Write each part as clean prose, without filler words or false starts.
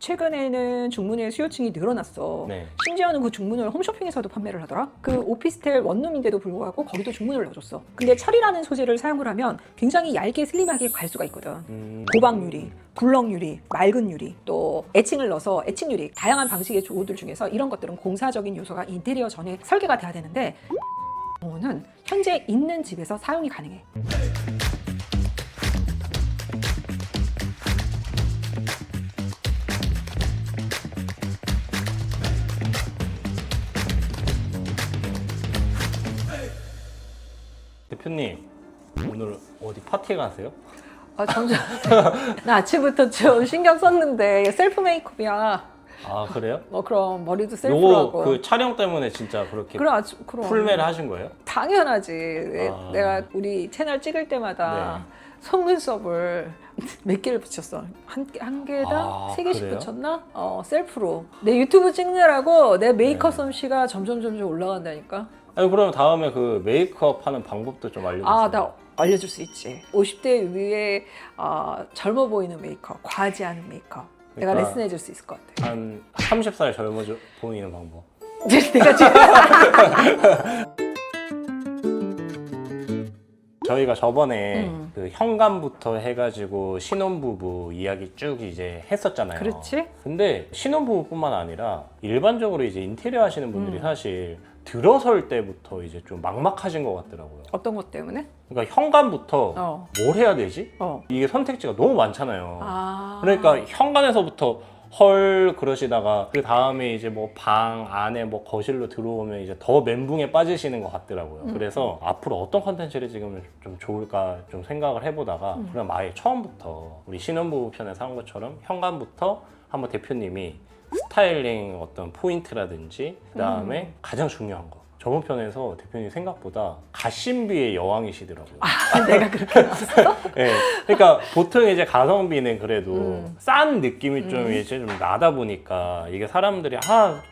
최근에는 중문의 수요층이 늘어났어. 네. 심지어는 그 중문을 홈쇼핑에서도 판매를 하더라. 그 오피스텔 원룸인데도 불구하고 거기도 중문을 넣어줬어. 근데 철이라는 소재를 사용을 하면 굉장히 얇게 슬림하게 갈 수가 있거든. 고박 유리, 굴럭 유리, 맑은 유리, 또 애칭을 넣어서 애칭 유리, 다양한 방식의 조호들 중에서 이런 것들은 공사적인 요소가 인테리어 전에 설계가 돼야 되는데 는 현재 있는 집에서 사용이 가능해. 대표님, 오늘 어디 파티 가세요? 점점 나 아침부터 좀 신경 썼는데 셀프 메이크업이야. 아, 그래요? 그럼 머리도 셀프로 하고. 요거 그 촬영 때문에 진짜 그렇게 그럼 풀메를 하신 거예요? 당연하지. 아. 내가 우리 채널 찍을 때마다 속눈썹을 몇 개를 붙였어. 한 개당 세 개씩 그래요? 붙였나? 셀프로. 내 유튜브 찍느라고 내 메이크업 솜씨가 점점 올라간다니까. 아니, 그러면 다음에 그 메이크업 하는 방법도 좀 알려주세요. 나 알려줄 수 있지. 50대 위에 젊어 보이는 메이크업, 과하지 않은 메이크업. 내가 그러니까 레슨해 줄 수 있을 것 같아. 한 30살 젊어져 보이는 방법. 내가 지금 저희가 저번에 그 현관부터 해가지고 신혼부부 이야기 쭉 이제 했었잖아요. 그렇지? 근데 신혼부부뿐만 아니라 일반적으로 이제 인테리어 하시는 분들이 사실 들어설 때부터 이제 좀 막막하신 것 같더라고요. 어떤 것 때문에? 그러니까 현관부터 뭘 해야 되지? 이게 선택지가 너무 많잖아요. 그러니까 현관에서부터 헐 그러시다가 그 다음에 이제 뭐 방 안에 뭐 거실로 들어오면 이제 더 멘붕에 빠지시는 것 같더라고요. 그래서 앞으로 어떤 컨텐츠를 찍으면 좀 좋을까 좀 생각을 해보다가 그럼 아예 처음부터 우리 신혼부부 편에서 한 것처럼 현관부터 한번 대표님이 스타일링 어떤 포인트라든지 그 다음에 가장 중요한 거 저번 편에서 대표님 생각보다 가심비의 여왕이시더라고요. 내가 그렇게 나왔어? 네, 그러니까 보통 이제 가성비는 그래도 싼 느낌이 좀 이제 좀 나다 보니까 이게 사람들이 나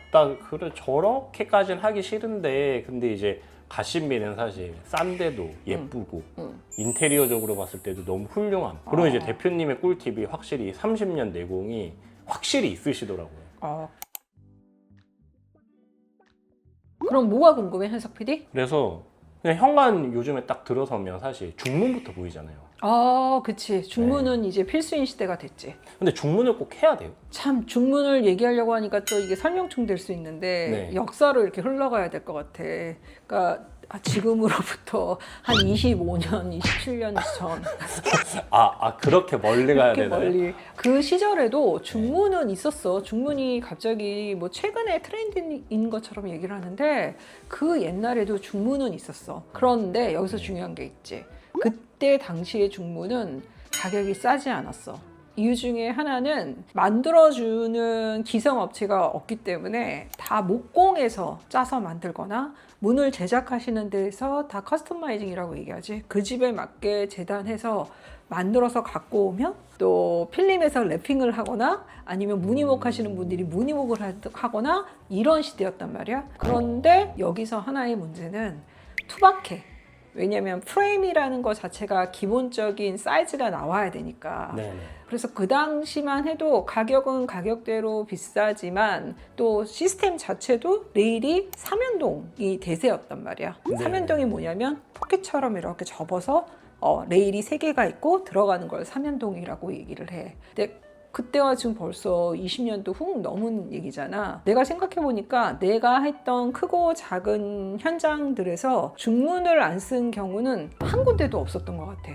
그래 저렇게까지는 하기 싫은데 근데 이제 가심비는 사실 싼데도 예쁘고 인테리어적으로 봤을 때도 너무 훌륭한 그리고 이제 대표님의 꿀팁이 확실히 30년 내공이 확실히 있으시더라고요. 그럼 뭐가 궁금해, 현석 PD? 그래서 그냥 현관 요즘에 딱 들어서면 사실 중문부터 보이잖아요. 그치. 중문은 이제 필수인 시대가 됐지. 근데 중문을 꼭 해야 돼요. 참 중문을 얘기하려고 하니까 또 이게 설명충 될 수 있는데 역사로 이렇게 흘러가야 될 것 같아. 그러니까 지금으로부터 한 25년, 27년 전 그렇게 멀리 가야 그렇게 되나요? 멀리 그 시절에도 중문은 있었어. 중문이 갑자기 뭐 최근에 트렌드인 것처럼 얘기를 하는데 그 옛날에도 중문은 있었어. 그런데 여기서 중요한 게 있지. 그때 당시의 중문은 가격이 싸지 않았어. 이유 중에 하나는 만들어주는 기성업체가 없기 때문에 다 목공해서 짜서 만들거나 문을 제작하시는 데서 다 커스터마이징이라고 얘기하지. 그 집에 맞게 재단해서 만들어서 갖고 오면 또 필름에서 랩핑을 하거나 아니면 무늬목 하시는 분들이 무늬목을 하거나 이런 시대였단 말이야. 그런데 여기서 하나의 문제는 투박해. 왜냐면 프레임이라는 것 자체가 기본적인 사이즈가 나와야 되니까. 그래서 그 당시만 해도 가격은 가격대로 비싸지만 또 시스템 자체도 레일이 삼연동이 대세였단 말이야. 삼연동이 뭐냐면 포켓처럼 이렇게 접어서 레일이 3개가 있고 들어가는 걸 삼연동이라고 얘기를 해. 근데 그때와 지금 벌써 20년도 훅 넘은 얘기잖아. 내가 생각해보니까 내가 했던 크고 작은 현장들에서 중문을 안 쓴 경우는 한 군데도 없었던 것 같아.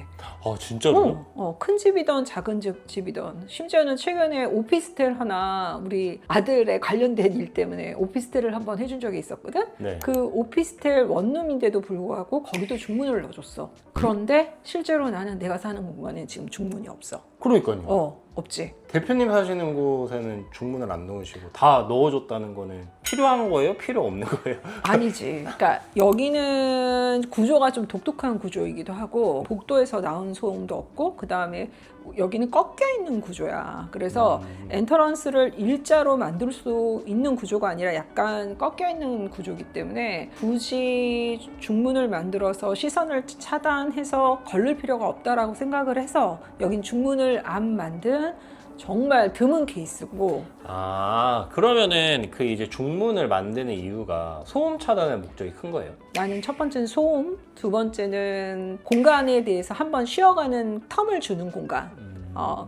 진짜로요? 큰 집이든 작은 집이든 심지어는 최근에 오피스텔 하나 우리 아들의 관련된 일 때문에 오피스텔을 한번 해준 적이 있었거든. 그 오피스텔 원룸인데도 불구하고 거기도 중문을 넣어줬어. 그런데 실제로 나는 내가 사는 공간에 지금 중문이 없어. 그러니까요. 없지. 대표님 사시는 곳에는 중문을 안 넣으시고 다 넣어줬다는 거는 필요한 거예요? 필요 없는 거예요? 아니지. 그러니까 여기는 구조가 좀 독특한 구조이기도 하고 복도에서 나온 소음도 없고 그 다음에 여기는 꺾여 있는 구조야. 그래서 엔터런스를 일자로 만들 수 있는 구조가 아니라 약간 꺾여 있는 구조이기 때문에 굳이 중문을 만들어서 시선을 차단해서 걸릴 필요가 없다라고 생각을 해서 여긴 중문을 안 만든 정말 드문 케이스고. 아, 그러면은 그 이제 중문을 만드는 이유가 소음 차단의 목적이 큰 거예요? 나는 첫 번째는 소음, 두 번째는 공간에 대해서 한번 쉬어가는 텀을 주는 공간.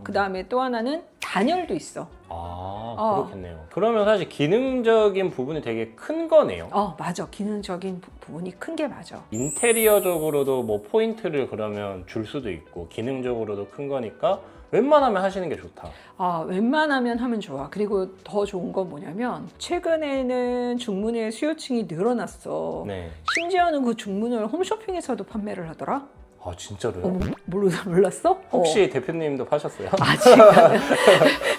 그 다음에 또 하나는 단열도 있어. 아, 그렇겠네요. 그러면 사실 기능적인 부분이 되게 큰 거네요. 맞아. 기능적인 부분이 큰 게 맞아. 인테리어적으로도 뭐 포인트를 그러면 줄 수도 있고 기능적으로도 큰 거니까 웬만하면 하시는 게 좋다. 웬만하면 하면 좋아. 그리고 더 좋은 건 뭐냐면 최근에는 중문의 수요층이 늘어났어. 네. 심지어는 그 중문을 홈쇼핑에서도 판매를 하더라. 아, 진짜로요? 몰랐어? 혹시 대표님도 파셨어요? 아직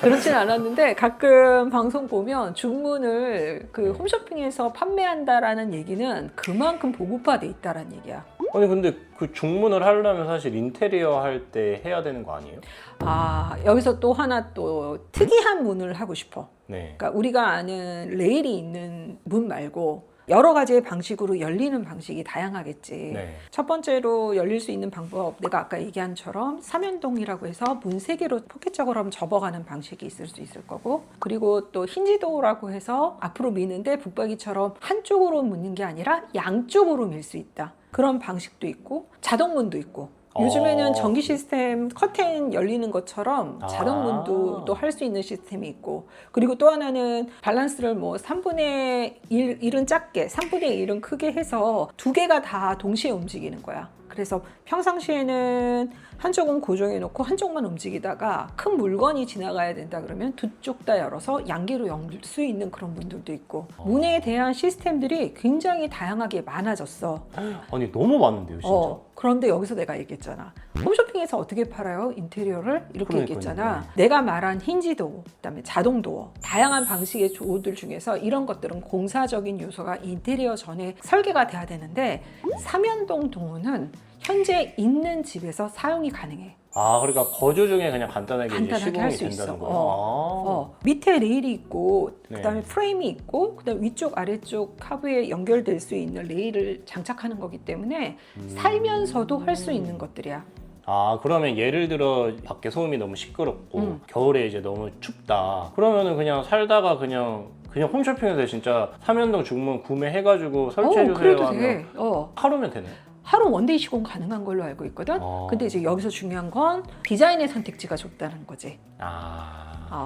그렇진 않았는데 가끔 방송 보면 중문을 그 홈쇼핑에서 판매한다라는 얘기는 그만큼 보급화돼 있다라는 얘기야. 아니 근데 그 중문을 하려면 사실 인테리어 할 때 해야 되는 거 아니에요? 여기서 또 하나 또 특이한 문을 하고 싶어. 네. 그러니까 우리가 아는 레일이 있는 문 말고 여러 가지의 방식으로 열리는 방식이 다양하겠지. 네. 첫 번째로 열릴 수 있는 방법, 내가 아까 얘기한처럼 삼연동이라고 해서 문 3개로 포켓적으로 접어가는 방식이 있을 수 있을 거고, 그리고 또 힌지도어라고 해서 앞으로 미는데 북박이처럼 한쪽으로 미는 게 아니라 양쪽으로 밀 수 있다. 그런 방식도 있고, 자동문도 있고. 요즘에는 전기 시스템 커튼 열리는 것처럼 자동문도 또 할 수 있는 시스템이 있고, 그리고 또 하나는 밸런스를 뭐 3분의 1은 작게 3분의 1은 크게 해서 두 개가 다 동시에 움직이는 거야. 그래서 평상시에는 한쪽은 고정해 놓고 한쪽만 움직이다가 큰 물건이 지나가야 된다 그러면 두 쪽 다 열어서 양기로 열 수 있는 그런 문들도 있고, 문에 대한 시스템들이 굉장히 다양하게 많아졌어. 아니 너무 많은데요 진짜. 그런데 여기서 내가 얘기했잖아. 홈쇼핑에서 어떻게 팔아요? 인테리어를? 이렇게 그러니까요. 얘기했잖아. 내가 말한 힌지도어, 그다음에 자동도어, 다양한 방식의 도어들 중에서 이런 것들은 공사적인 요소가 인테리어 전에 설계가 돼야 되는데, 삼연동 도어는 현재 있는 집에서 사용이 가능해. 그러니까 거주 중에 그냥 간단하게 할 시공이 수 있어. 된다는 거예요. 밑에 레일이 있고, 네. 그다음에 프레임이 있고, 그다음 위쪽 아래쪽 카브에 연결될 수 있는 레일을 장착하는 거기 때문에 살면서도 할 수 있는 것들이야. 그러면 예를 들어 밖에 소음이 너무 시끄럽고 겨울에 이제 너무 춥다. 그러면은 그냥 살다가 그냥 홈쇼핑에서 진짜 삼연동 중문 구매해가지고 설치해주세요 그래도 하면 돼. 하루면 되나요? 하루 원데이 시공 가능한 걸로 알고 있거든. 근데 이제 여기서 중요한 건 디자인의 선택지가 좁다는 거지.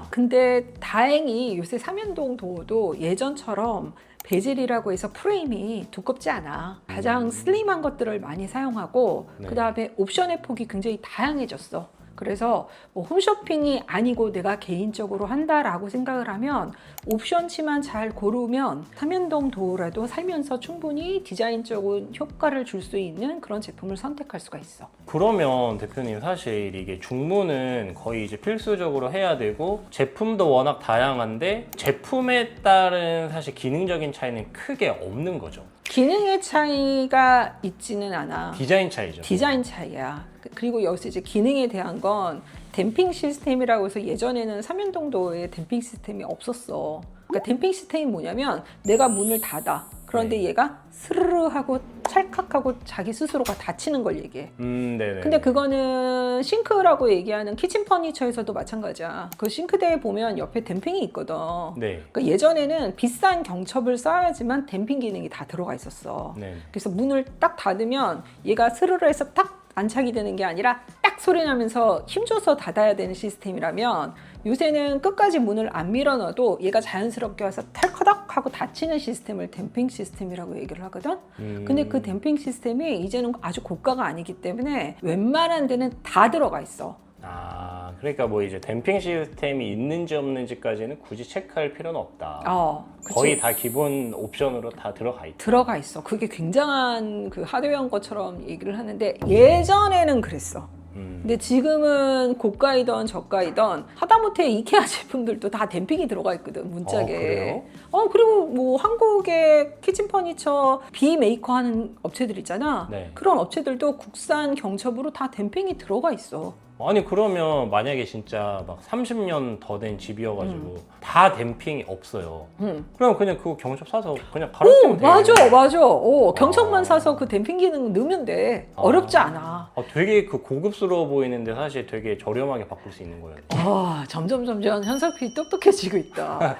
근데 다행히 요새 삼연동 도어도 예전처럼 베젤이라고 해서 프레임이 두껍지 않아. 가장 슬림한 것들을 많이 사용하고, 네. 그 다음에 옵션의 폭이 굉장히 다양해졌어. 그래서 뭐 홈쇼핑이 아니고 내가 개인적으로 한다라고 생각을 하면 옵션치만 잘 고르면 삼연동 도어라도 살면서 충분히 디자인적인 효과를 줄 수 있는 그런 제품을 선택할 수가 있어. 그러면 대표님 사실 이게 중문은 거의 이제 필수적으로 해야 되고 제품도 워낙 다양한데 제품에 따른 사실 기능적인 차이는 크게 없는 거죠. 기능의 차이가 있지는 않아. 디자인 차이죠. 디자인 차이야. 그리고 여기서 이제 기능에 대한 건 댐핑 시스템이라고 해서 예전에는 삼연동도에 댐핑 시스템이 없었어. 그러니까 댐핑 시스템이 뭐냐면 내가 문을 닫아. 그런데 얘가 스르르 하고 찰칵하고 자기 스스로가 닫히는 걸 얘기해. 네네. 근데 그거는 싱크라고 얘기하는 키친 퍼니처에서도 마찬가지야. 그 싱크대에 보면 옆에 댐핑이 있거든. 네. 그러니까 예전에는 비싼 경첩을 써야지만 댐핑 기능이 다 들어가 있었어. 네. 그래서 문을 딱 닫으면 얘가 스르르 해서 딱 안착이 되는 게 아니라 딱 소리 나면서 힘줘서 닫아야 되는 시스템이라면, 요새는 끝까지 문을 안 밀어넣어도 얘가 자연스럽게 와서 털커덕 하고 닫히는 시스템을 댐핑 시스템이라고 얘기를 하거든. 근데 그 댐핑 시스템이 이제는 아주 고가가 아니기 때문에 웬만한 데는 다 들어가 있어. 그러니까 뭐 이제 댐핑 시스템이 있는지 없는지까지는 굳이 체크할 필요는 없다. 그치? 거의 다 기본 옵션으로 다 들어가 있다. 들어가 있어. 그게 굉장한 그 하드웨어인 것처럼 얘기를 하는데 예전에는 그랬어. 근데 지금은 고가이던 저가이던 하다못해 이케아 제품들도 다 댐핑이 들어가 있거든, 문짝에. 그래요? 그리고 뭐 한국의 키친 퍼니처 비메이커 하는 업체들 있잖아. 네. 그런 업체들도 국산 경첩으로 다 댐핑이 들어가 있어. 아니 그러면 만약에 진짜 막 30년 더 된 집이어가지고 다 댐핑이 없어요. 그럼 그냥 그거 경첩 사서 그냥 갈아끼면 돼요. 맞아. 경첩만 사서 그 댐핑 기능 넣으면 돼. 어렵지 않아. 되게 그 고급스러워 보이는데 사실 되게 저렴하게 바꿀 수 있는 거예요. 점점 현석이 똑똑해지고 있다.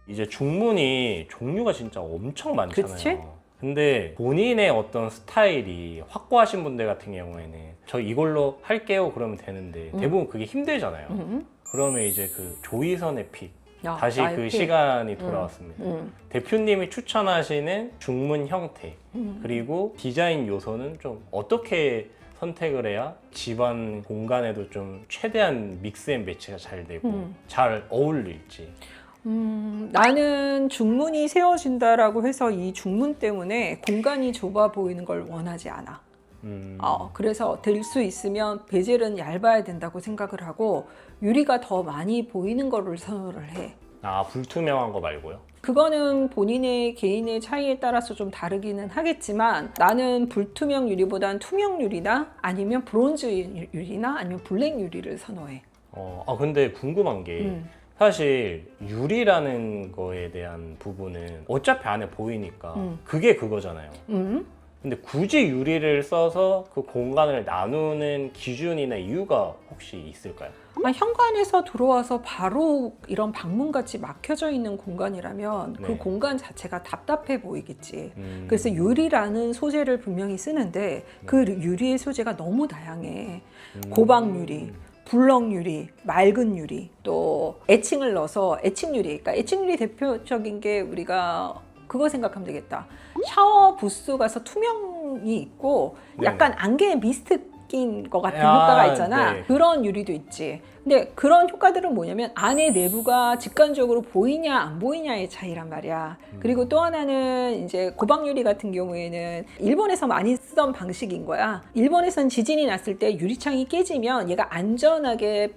이제 중문이 종류가 진짜 엄청 많잖아요. 그치? 근데 본인의 어떤 스타일이 확고하신 분들 같은 경우에는 저 이걸로 할게요 그러면 되는데 대부분 그게 힘들잖아요. 그러면 이제 그 조이선의 픽 다시 그 픽. 시간이 돌아왔습니다. 대표님이 추천하시는 중문 형태 그리고 디자인 요소는 좀 어떻게 선택을 해야 집안 공간에도 좀 최대한 믹스 앤 매치가 잘 되고 잘 어울릴지. 나는 중문이 세워진다라고 해서 이 중문 때문에 공간이 좁아 보이는 걸 원하지 않아. 그래서 될 수 있으면 베젤은 얇아야 된다고 생각을 하고 유리가 더 많이 보이는 거를 선호를 해. 불투명한 거 말고요? 그거는 본인의 개인의 차이에 따라서 좀 다르기는 하겠지만 나는 불투명 유리보단 투명 유리나 아니면 브론즈 유리나 아니면 블랙 유리를 선호해. 근데 궁금한 게 사실 유리라는 거에 대한 부분은 어차피 안에 보이니까 그게 그거잖아요. 근데 굳이 유리를 써서 그 공간을 나누는 기준이나 이유가 혹시 있을까요? 현관에서 들어와서 바로 이런 방문같이 막혀져 있는 공간이라면 그 공간 자체가 답답해 보이겠지. 그래서 유리라는 소재를 분명히 쓰는데 그 유리의 소재가 너무 다양해. 고박 유리, 블럭 유리, 맑은 유리, 또 애칭을 넣어서 애칭 유리. 그러니까 애칭 유리 대표적인 게 우리가 그거 생각하면 되겠다. 샤워 부스 가서 투명이 있고 약간 안개에 미스트 낀 것 같은 효과가 있잖아. 네. 그런 유리도 있지. 근데 그런 효과들은 뭐냐면 안에 내부가 직관적으로 보이냐 안 보이냐의 차이란 말이야. 그리고 또 하나는 이제 고박 유리 같은 경우에는 일본에서 많이 쓰던 방식인 거야. 일본에선 지진이 났을 때 유리창이 깨지면 얘가 안전하게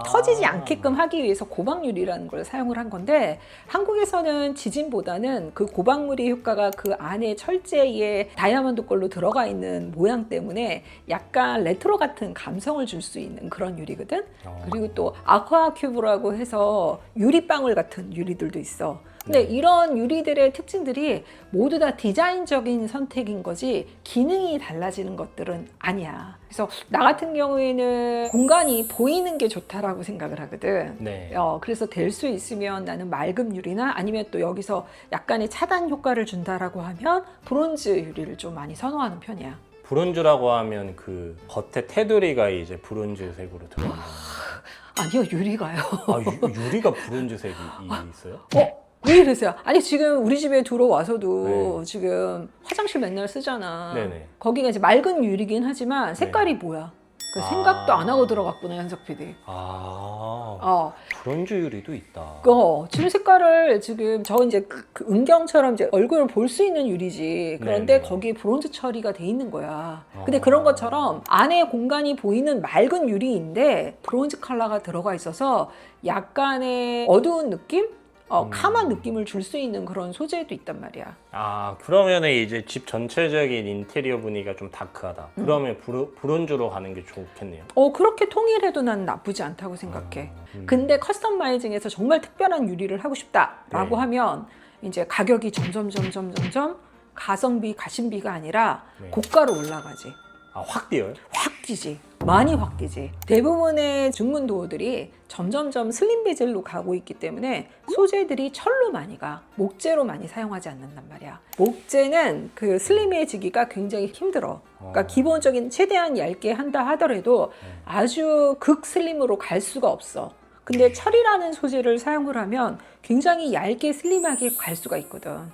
터지지 않게끔 하기 위해서 고박 유리라는 걸 사용을 한 건데 한국에서는 지진보다는 그 고박 유리 효과가 그 안에 철제에 다이아몬드 걸로 들어가 있는 모양 때문에 약간 레트로 같은 감성을 줄 수 있는 그런 유리거든. 그리고 또 아쿠아 큐브라고 해서 유리방울 같은 유리들도 있어. 근데 이런 유리들의 특징들이 모두 다 디자인적인 선택인 거지 기능이 달라지는 것들은 아니야. 그래서 나 같은 경우에는 공간이 보이는 게 좋다라고 생각을 하거든. 네. 그래서 될 수 있으면 나는 맑은 유리나 아니면 또 여기서 약간의 차단 효과를 준다라고 하면 브론즈 유리를 좀 많이 선호하는 편이야. 브론즈라고 하면 그 겉에 테두리가 이제 브론즈색으로 들어가는. 아니요, 유리가요. 유리가 브론즈색이 있어요? 왜 이러세요? 아니 지금 우리 집에 들어와서도 지금 화장실 맨날 쓰잖아. 네네. 거기가 이제 맑은 유리긴 하지만 색깔이 뭐야? 그 생각도 안 하고 들어갔구나, 현석 PD. 브론즈 유리도 있다. 지금 색깔을 지금 저 이제 그 은경처럼 이제 얼굴을 볼 수 있는 유리지. 그런데 네네. 거기에 브론즈 처리가 돼 있는 거야. 근데 그런 것처럼 안에 공간이 보이는 맑은 유리인데 브론즈 컬러가 들어가 있어서 약간의 어두운 느낌? 카만 느낌을 줄 수 있는 그런 소재도 있단 말이야. 그러면은 이제 집 전체적인 인테리어 분위기가 좀 다크하다. 그러면 브론즈로 가는 게 좋겠네요. 그렇게 통일해도 난 나쁘지 않다고 생각해. 근데 커스터마이징에서 정말 특별한 유리를 하고 싶다라고 하면 이제 가격이 점점 가성비, 가심비가 아니라 고가로 올라가지. 확 뛰어요? 확 뛰지. 많이 확 뛰지. 대부분의 중문 도어들이 점점점 슬림 베젤로 가고 있기 때문에 소재들이 철로 많이 가. 목재로 많이 사용하지 않는단 말이야. 목재는 그 슬림해지기가 굉장히 힘들어. 그러니까 기본적인 최대한 얇게 한다 하더라도 아주 극슬림으로 갈 수가 없어. 근데 철이라는 소재를 사용을 하면 굉장히 얇게 슬림하게 갈 수가 있거든.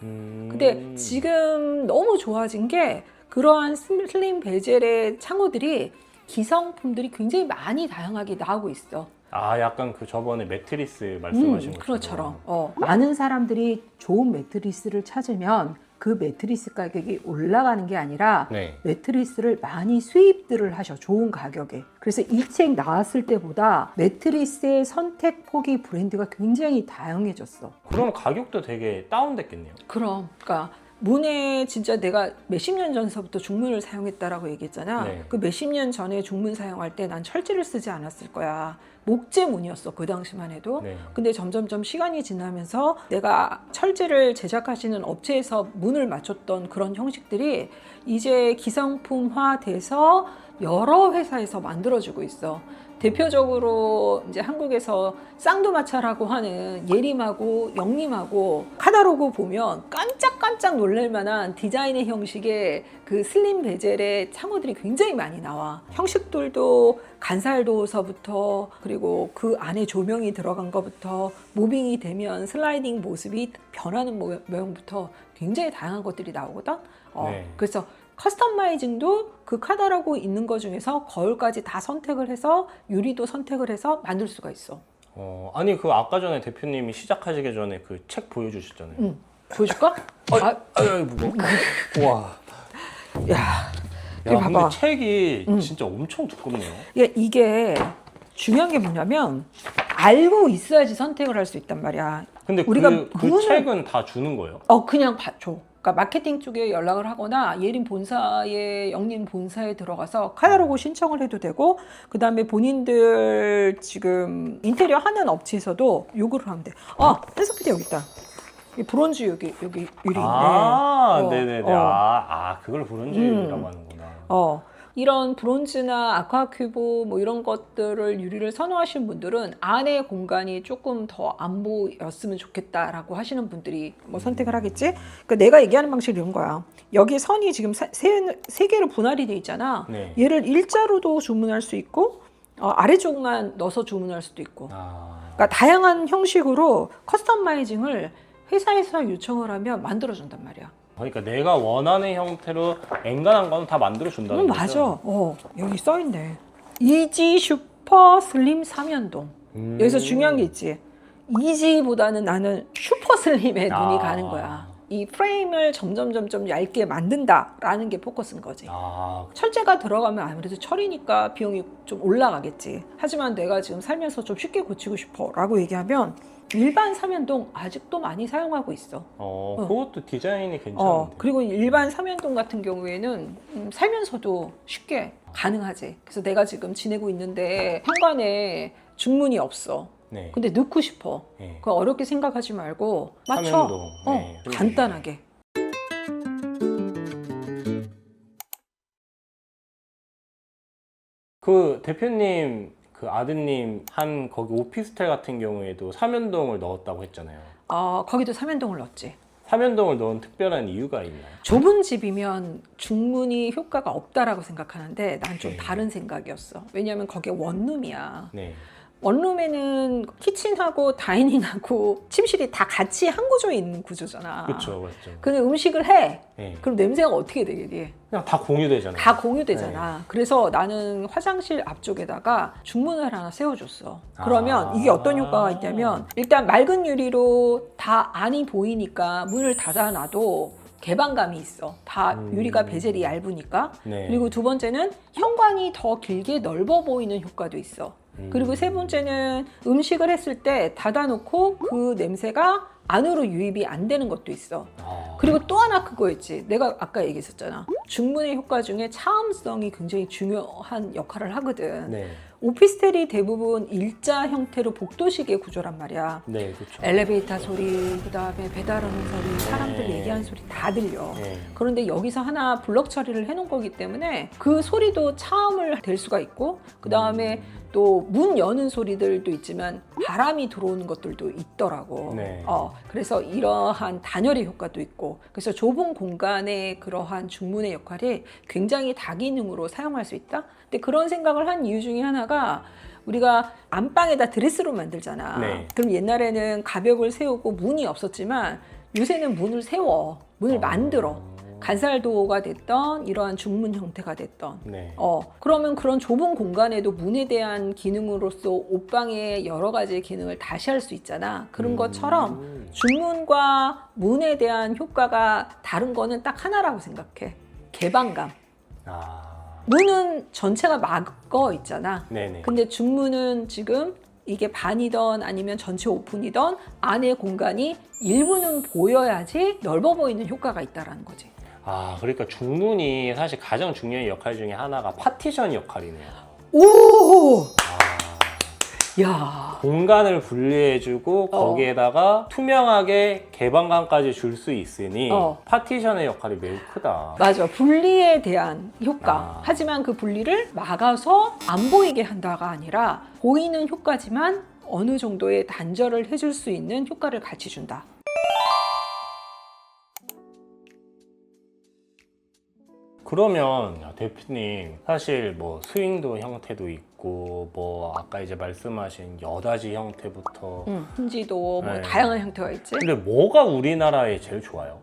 근데 지금 너무 좋아진 게 그러한 슬림 베젤의 창호들이 기성품들이 굉장히 많이 다양하게 나오고 있어. 약간 그 저번에 매트리스 말씀하신 것처럼. 많은 사람들이 좋은 매트리스를 찾으면 그 매트리스 가격이 올라가는 게 아니라 매트리스를 많이 수입들을 하셔. 좋은 가격에. 그래서 이 책 나왔을 때보다 매트리스의 선택 폭이 브랜드가 굉장히 다양해졌어. 그럼 가격도 되게 다운됐겠네요. 그러니까 문에 진짜 내가 몇십 년 전서부터 중문을 사용했다라고 얘기했잖아. 네. 그 몇십 년 전에 중문 사용할 때 난 철제를 쓰지 않았을 거야. 목재문이었어, 그 당시만 해도. 네. 근데 점점점 시간이 지나면서 내가 철제를 제작하시는 업체에서 문을 맞췄던 그런 형식들이 이제 기성품화 돼서 여러 회사에서 만들어지고 있어. 대표적으로 이제 한국에서 쌍두마차라고 하는 예림하고 영림하고 카다로그 보면 깜짝깜짝 놀랄 만한 디자인의 형식의 그 슬림 베젤의 창호들이 굉장히 많이 나와. 형식들도 간살도서부터 그리고 그 안에 조명이 들어간 것부터 무빙이 되면 슬라이딩 모습이 변하는 모양부터 굉장히 다양한 것들이 나오거든. 네. 그래서 커스터마이징도 그 카다로그 있는 것 중에서 거울까지 다 선택을 해서 유리도 선택을 해서 만들 수가 있어. 아니 그 아까 전에 대표님이 시작하시기 전에 그 책 보여주셨잖아요. 응. 보여줄까? 아유 무거워. 와. 야, 야 봐봐. 근데 책이 진짜 엄청 두껍네요. 이게 중요한 게 뭐냐면 알고 있어야지 선택을 할 수 있단 말이야. 근데 우리가 그 책은 다 주는 거예요? 그냥 줘. 그러니까 마케팅 쪽에 연락을 하거나 예림 본사에 영림 본사에 들어가서 카다로그 신청을 해도 되고, 그 다음에 본인들 지금 인테리어 하는 업체에서도 요구를 하면 돼. 펜서피디 여기 있다. 이 브론즈 여기 유리인데. 네네네. 그걸 브론즈 유리라고 하는구나. 이런 브론즈나 아쿠아큐브 뭐 이런 것들을 유리를 선호하시는 분들은 안의 공간이 조금 더 안 보였으면 좋겠다라고 하시는 분들이 뭐 선택을 하겠지. 그러니까 내가 얘기하는 방식이 이런 거야. 여기 선이 지금 세 개로 분할이 돼 있잖아. 네. 얘를 일자로도 주문할 수 있고 아래쪽만 넣어서 주문할 수도 있고. 그러니까 다양한 형식으로 커스터마이징을 회사에서 요청을 하면 만들어준단 말이야. 그러니까 내가 원하는 형태로 엔간한 건 다 만들어 준다는 거죠? 맞아. 여기 써있네. 이지 슈퍼 슬림 3연동. 여기서 중요한 게 있지. 이지보다는 나는 슈퍼 슬림에 눈이 가는 거야. 이 프레임을 점점 얇게 만든다라는 게 포커스인 거지. 철제가 들어가면 아무래도 철이니까 비용이 좀 올라가겠지. 하지만 내가 지금 살면서 좀 쉽게 고치고 싶어 라고 얘기하면 일반 3연동 아직도 많이 사용하고 있어. 그것도 디자인이 괜찮은데. 그리고 일반 3연동 같은 경우에는 살면서도 쉽게 가능하지. 그래서 내가 지금 지내고 있는데 현관에 중문이 없어. 네. 근데 넣고 싶어. 네. 그거 어렵게 생각하지 말고 맞춰. 3연동. 네. 간단하게. 그 대표님 그 아드님 한 거기 오피스텔 같은 경우에도 3연동을 넣었다고 했잖아요. 거기도 3연동을 넣었지. 3연동을 넣은 특별한 이유가 있나요? 좁은 집이면 중문이 효과가 없다라고 생각하는데 난 좀 네. 다른 생각이었어. 왜냐하면 거기에 원룸이야. 네. 원룸에는 키친하고 다이닝하고 침실이 다 같이 한 구조에 있는 구조잖아. 그렇죠, 맞죠. 근데 음식을 해. 네. 그럼 냄새가 어떻게 되겠니? 그냥 다 공유되잖아요. 다 공유되잖아. 그래서 나는 화장실 앞쪽에다가 중문을 하나 세워줬어. 그러면 이게 어떤 효과가 있냐면 일단 맑은 유리로 다 안이 보이니까 문을 닫아놔도 개방감이 있어. 다 유리가 베젤이 얇으니까. 네. 그리고 두 번째는 현관이 더 길게 넓어 보이는 효과도 있어. 그리고 세 번째는 음식을 했을 때 닫아놓고 그 냄새가 안으로 유입이 안 되는 것도 있어. 그리고 또 하나 그거 있지. 내가 아까 얘기했었잖아. 중문의 효과 중에 차음성이 굉장히 중요한 역할을 하거든. 네. 오피스텔이 대부분 일자 형태로 복도식의 구조란 말이야. 네, 그렇죠. 엘리베이터 소리, 그다음에 배달 오는 소리, 사람들 네. 얘기하는 소리 다 들려. 네. 그런데 여기서 하나 블럭 처리를 해놓은 거기 때문에 그 소리도 차음을 될 수가 있고, 그다음에 또 문 여는 소리들도 있지만 바람이 들어오는 것들도 있더라고. 네. 그래서 이러한 단열의 효과도 있고, 그래서 좁은 공간의 그러한 중문의 역할이 굉장히 다기능으로 사용할 수 있다. 근데 그런 생각을 한 이유 중에 하나가 우리가 안방에다 드레스룸 만들잖아. 네. 그럼 옛날에는 가벽을 세우고 문이 없었지만 요새는 문을 세워. 문을 만들어. 간살도어가 됐던 이러한 중문 형태가 됐던. 네. 그러면 그런 좁은 공간에도 문에 대한 기능으로서 옷방의 여러 가지 기능을 다시 할 수 있잖아. 그런 것처럼 중문과 문에 대한 효과가 다른 거는 딱 하나라고 생각해. 개방감. 문은 전체가 막어 있잖아. 네네. 근데 중문은 지금 이게 반이던 아니면 전체 오픈이던 안의 공간이 일부는 보여야지 넓어 보이는 효과가 있다라는 거지. 아, 그러니까 중문이 사실 가장 중요한 역할 중에 하나가 파티션 역할이네요. 오! 야. 공간을 분리해주고 거기에다가 투명하게 개방감까지 줄 수 있으니 파티션의 역할이 매우 크다. 맞아. 분리에 대한 효과. 하지만 그 분리를 막아서 안 보이게 한다가 아니라 보이는 효과지만 어느 정도의 단절을 해줄 수 있는 효과를 같이 준다. 그러면 대표님 사실 뭐 스윙도 형태도 있고 뭐 아까 이제 말씀하신 여다지 형태부터 힌지도 뭐 네. 다양한 형태가 있지. 근데 뭐가 우리나라에 제일 좋아요?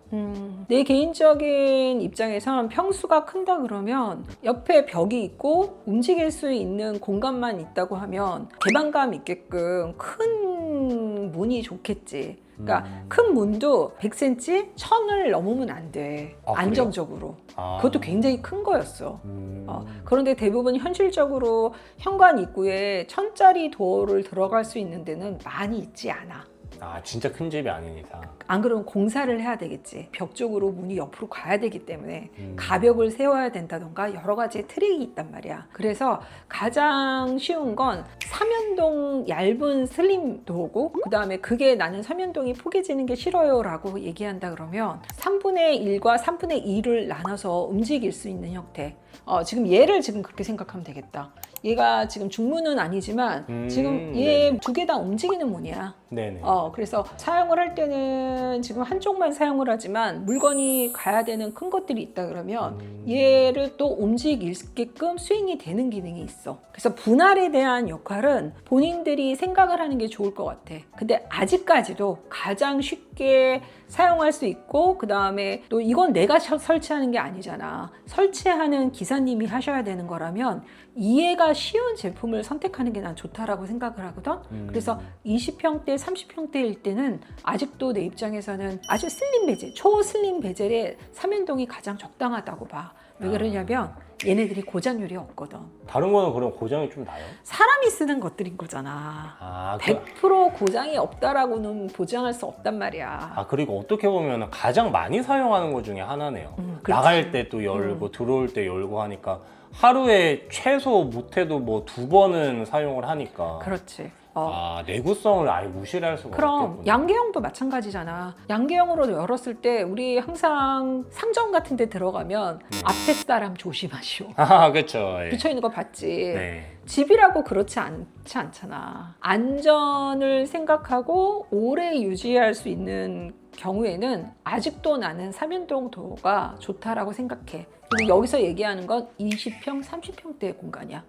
내 개인적인 입장에선 평수가 큰다 그러면 옆에 벽이 있고 움직일 수 있는 공간만 있다고 하면 개방감 있게끔 큰 문이 좋겠지. 그러니까 큰 문도 100cm, 1000을 넘으면 안 돼. 아, 안정적으로. 아. 그것도 굉장히 큰 거였어. 그런데 대부분 현실적으로 현관 입구에 1000짜리 도어를 들어갈 수 있는 데는 많이 있지 않아. 아, 진짜 큰 집이 아닌 이상. 안 그러면 공사를 해야 되겠지. 벽 쪽으로 문이 옆으로 가야 되기 때문에 가벽을 세워야 된다던가 여러 가지 트릭이 있단 말이야. 그래서 가장 쉬운 건 삼연동 얇은 슬림 도어고, 그 다음에 그게 나는 삼연동이 포개지는 게 싫어요 라고 얘기한다 그러면 3분의 1과 3분의 2를 나눠서 움직일 수 있는 형태. 지금 얘를 지금 그렇게 생각하면 되겠다. 얘가 지금 중문은 아니지만 지금 얘 두 개 다 움직이는 문이야. 네네. 그래서 사용을 할 때는 지금 한쪽만 사용을 하지만 물건이 가야 되는 큰 것들이 있다 그러면 얘를 또 움직이게끔 스윙이 되는 기능이 있어. 그래서 분할에 대한 역할은 본인들이 생각을 하는 게 좋을 것 같아. 근데 아직까지도 가장 쉽게 사용할 수 있고, 그 다음에 또 이건 내가 설치하는 게 아니잖아. 설치하는 기사님이 하셔야 되는 거라면 이해가 쉬운 제품을 선택하는 게 난 좋다라고 생각을 하거든. 그래서 20평대, 30평대일 때는 아직도 내 입장에서는 아주 슬림 베젤, 초슬림 베젤의 삼연동이 가장 적당하다고 봐. 왜 그러냐면 얘네들이 고장률이 없거든. 다른 거는 그럼 고장이 좀 나요? 사람이 쓰는 것들인 거잖아. 100% 고장이 없다라고는 보장할 수 없단 말이야. 그리고 어떻게 보면 가장 많이 사용하는 것 중에 하나네요. 나갈 때 또 열고 들어올 때 열고 하니까 하루에 최소 못해도 뭐 2번은 사용을 하니까. 그렇지. 내구성을 아예 무시를 할 수가 그럼 없겠군요. 양계형도 마찬가지잖아. 양계형으로 열었을 때 우리 항상 상점 같은 데 들어가면 앞에 사람 조심하시오. 그렇죠. 붙여있는 거 봤지. 네. 집이라고 그렇지 않지 않잖아. 안전을 생각하고 오래 유지할 수 있는 경우에는 아직도 나는 삼연동 도어가 좋다라고 생각해. 그리고 여기서 얘기하는 건 20평, 30평대의 공간이야.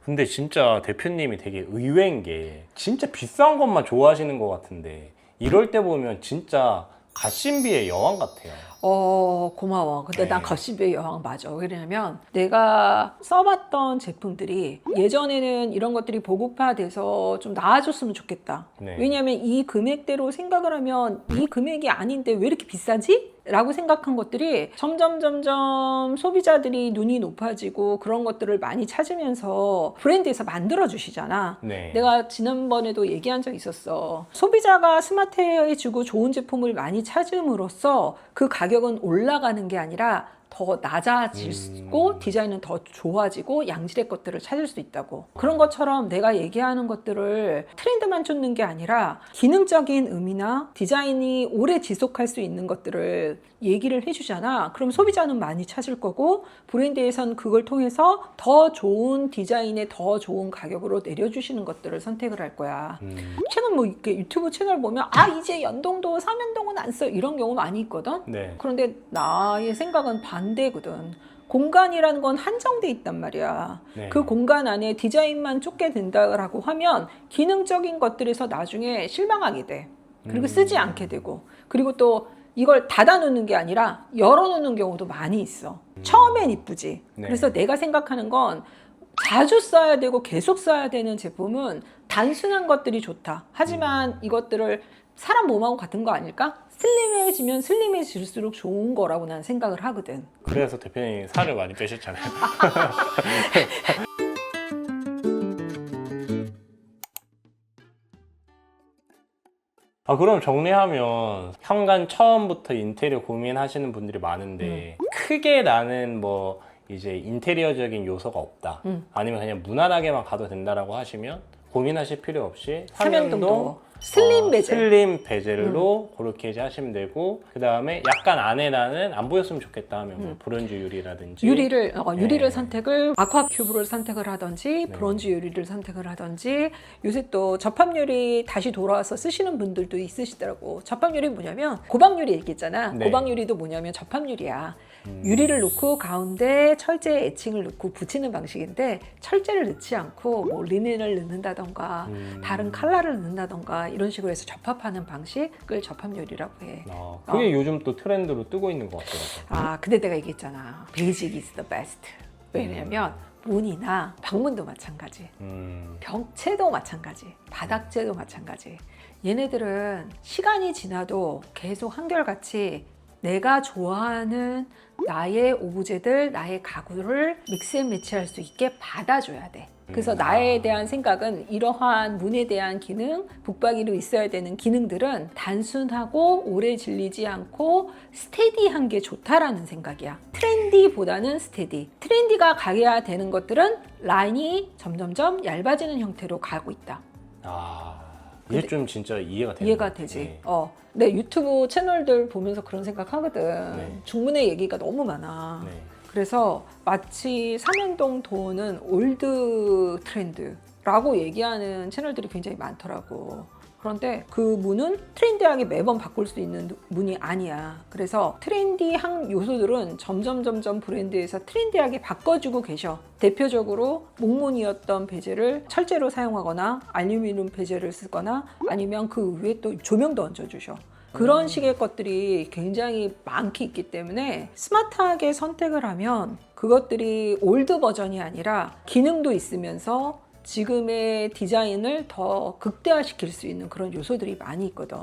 근데 진짜 대표님이 되게 의외인 게 진짜 비싼 것만 좋아하시는 것 같은데 이럴 때 보면 진짜 가심비의 여왕 같아요. 고마워. 근데 난 거시비의 여왕 맞아. 왜냐면 내가 써봤던 제품들이 예전에는 이런 것들이 보급화돼서 좀 나아졌으면 좋겠다. 네. 왜냐면 이 금액대로 생각을 하면 이 금액이 아닌데 왜 이렇게 비싸지? 라고 생각한 것들이 점점 소비자들이 눈이 높아지고 그런 것들을 많이 찾으면서 브랜드에서 만들어 주시잖아. 네. 내가 지난번에도 얘기한 적 있었어. 소비자가 스마트해지고 좋은 제품을 많이 찾음으로써 그 가격은 올라가는 게 아니라 더 낮아지고 디자인은 더 좋아지고 양질의 것들을 찾을 수 있다고. 그런 것처럼 내가 얘기하는 것들을 트렌드만 쫓는 게 아니라 기능적인 의미나 디자인이 오래 지속할 수 있는 것들을 얘기를 해주잖아. 그럼 소비자는 많이 찾을 거고 브랜드에선 그걸 통해서 더 좋은 디자인에 더 좋은 가격으로 내려주시는 것들을 선택을 할 거야. 최근 뭐 이렇게 유튜브 채널 보면 이제 연동도 삼연동은 안 써 이런 경우 많이 있거든. 네. 그런데 나의 생각은 반대거든. 공간이라는 건 한정돼 있단 말이야. 네. 그 공간 안에 디자인만 쫓게 된다라고 하면 기능적인 것들에서 나중에 실망하게 돼. 그리고 쓰지 않게 되고. 그리고 또 이걸 닫아놓는 게 아니라 열어놓는 경우도 많이 있어. 처음엔 이쁘지. 네. 그래서 내가 생각하는 건 자주 써야 되고 계속 써야 되는 제품은 단순한 것들이 좋다. 하지만 이것들을 사람 몸하고 같은 거 아닐까? 슬림해지면 슬림해질수록 좋은 거라고 난 생각을 하거든. 그래서 대표님이 살을 많이 빼셨잖아요. 그럼 정리하면 현관 처음부터 인테리어 고민하시는 분들이 많은데 크게 나는 뭐 이제 인테리어적인 요소가 없다. 아니면 그냥 무난하게만 가도 된다라고 하시면 고민하실 필요 없이 삼연동도 슬림 베젤. 슬림 베젤로 그렇게 이제 하시면 되고, 그 다음에 약간 안에 나는 안 보였으면 좋겠다 하면 뭐 브론즈 유리라든지 유리를 선택을 아쿠아 큐브를 선택을 하든지 네. 브론즈 유리를 선택을 하든지, 요새 또 접합 유리 다시 돌아와서 쓰시는 분들도 있으시더라고. 접합 유리 뭐냐면 고방 유리 얘기했잖아. 네. 고방 유리도 뭐냐면 접합 유리야. 유리를 놓고 가운데 철제 애칭을 넣고 붙이는 방식인데, 철제를 넣지 않고 뭐 리넨을 넣는다던가 다른 컬러를 넣는다던가 이런 식으로 해서 접합하는 방식을 접합 유리라고 해. 그게 요즘 또 트렌드로 뜨고 있는 것 같더라고요. 근데 내가 얘기했잖아. 베이직 is the best. 왜냐면 문이나 방문도 마찬가지, 벽체도 마찬가지, 바닥재도 마찬가지. 얘네들은 시간이 지나도 계속 한결같이 내가 좋아하는 나의 오브제들, 나의 가구를 믹스앤매치할 수 있게 받아줘야 돼. 그래서 나에 대한 생각은 이러한 문에 대한 기능, 북박이로 있어야 되는 기능들은 단순하고 오래 질리지 않고 스테디한 게 좋다라는 생각이야. 트렌디보다는 스테디. 트렌디가 가야 되는 것들은 라인이 점점점 얇아지는 형태로 가고 있다. 이게 좀 진짜 이해가 되는 이해가 것 같아요. 되지. 네. 내 유튜브 채널들 보면서 그런 생각 하거든. 네. 중문의 얘기가 너무 많아. 네. 그래서 마치 삼연동 도어는 올드 트렌드라고 얘기하는 채널들이 굉장히 많더라고. 그런데 그 문은 트렌디하게 매번 바꿀 수 있는 문이 아니야. 그래서 트렌디한 요소들은 점점 브랜드에서 트렌디하게 바꿔주고 계셔. 대표적으로 목문이었던 베젤을 철제로 사용하거나 알루미늄 베젤을 쓰거나 아니면 그 위에 또 조명도 얹어주셔. 그런 식의 것들이 굉장히 많게 있기 때문에 스마트하게 선택을 하면 그것들이 올드 버전이 아니라 기능도 있으면서 지금의 디자인을 더 극대화시킬 수 있는 그런 요소들이 많이 있거든.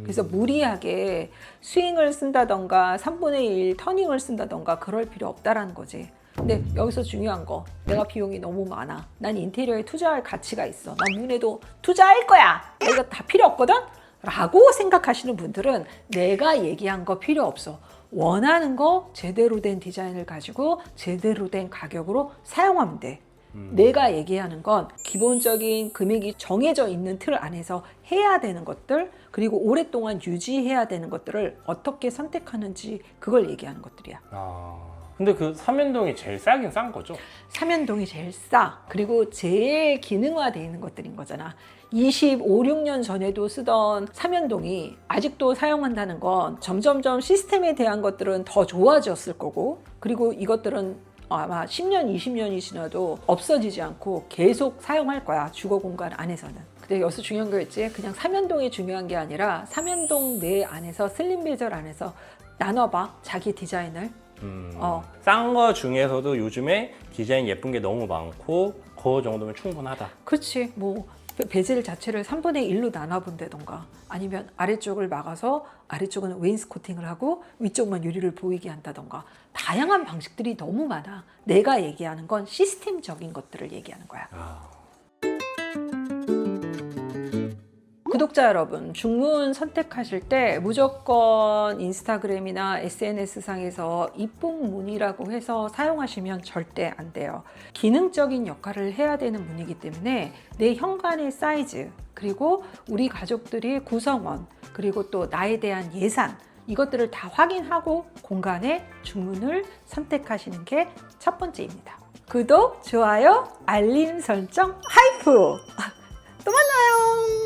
그래서 무리하게 스윙을 쓴다던가 3분의 1 터닝을 쓴다던가 그럴 필요 없다라는 거지. 근데 여기서 중요한 거, 내가 비용이 너무 많아. 난 인테리어에 투자할 가치가 있어. 난 문에도 투자할 거야. 이거 다 필요 없거든? 라고 생각하시는 분들은 내가 얘기한 거 필요 없어. 원하는 거 제대로 된 디자인을 가지고 제대로 된 가격으로 사용하면 돼. 내가 얘기하는 건 기본적인 금액이 정해져 있는 틀 안에서 해야 되는 것들, 그리고 오랫동안 유지해야 되는 것들을 어떻게 선택하는지, 그걸 얘기하는 것들이야. 근데 그 삼연동이 제일 싸긴 싼 거죠? 삼연동이 제일 싸. 그리고 제일 기능화되어 있는 것들인 거잖아. 25, 6년 전에도 쓰던 삼연동이 아직도 사용한다는 건 점점점 시스템에 대한 것들은 더 좋아졌을 거고, 그리고 이것들은 아마 10년, 20년이 지나도 없어지지 않고 계속 사용할 거야, 주거 공간 안에서는. 근데 여기서 중요한 거였지, 그냥 삼연동이 중요한 게 아니라 삼연동 내 안에서 슬림 베젤 안에서 나눠봐, 자기 디자인을. 싼 거 중에서도 요즘에 디자인 예쁜 게 너무 많고 그 정도면 충분하다. 그렇지. 뭐 베젤 자체를 3분의 1로 나눠본다던가, 아니면 아래쪽을 막아서 아래쪽은 웨인스코팅을 하고 위쪽만 유리를 보이게 한다던가, 다양한 방식들이 너무 많아. 내가 얘기하는 건 시스템적인 것들을 얘기하는 거야. 구독자 여러분, 중문 선택하실 때 무조건 인스타그램이나 SNS상에서 이쁜 문이라고 해서 사용하시면 절대 안 돼요. 기능적인 역할을 해야 되는 문이기 때문에 내 현관의 사이즈, 그리고 우리 가족들이 구성원, 그리고 또 나에 대한 예산, 이것들을 다 확인하고 공간에 중문을 선택하시는 게 첫 번째입니다. 구독, 좋아요, 알림 설정, 하이프! 또 만나요!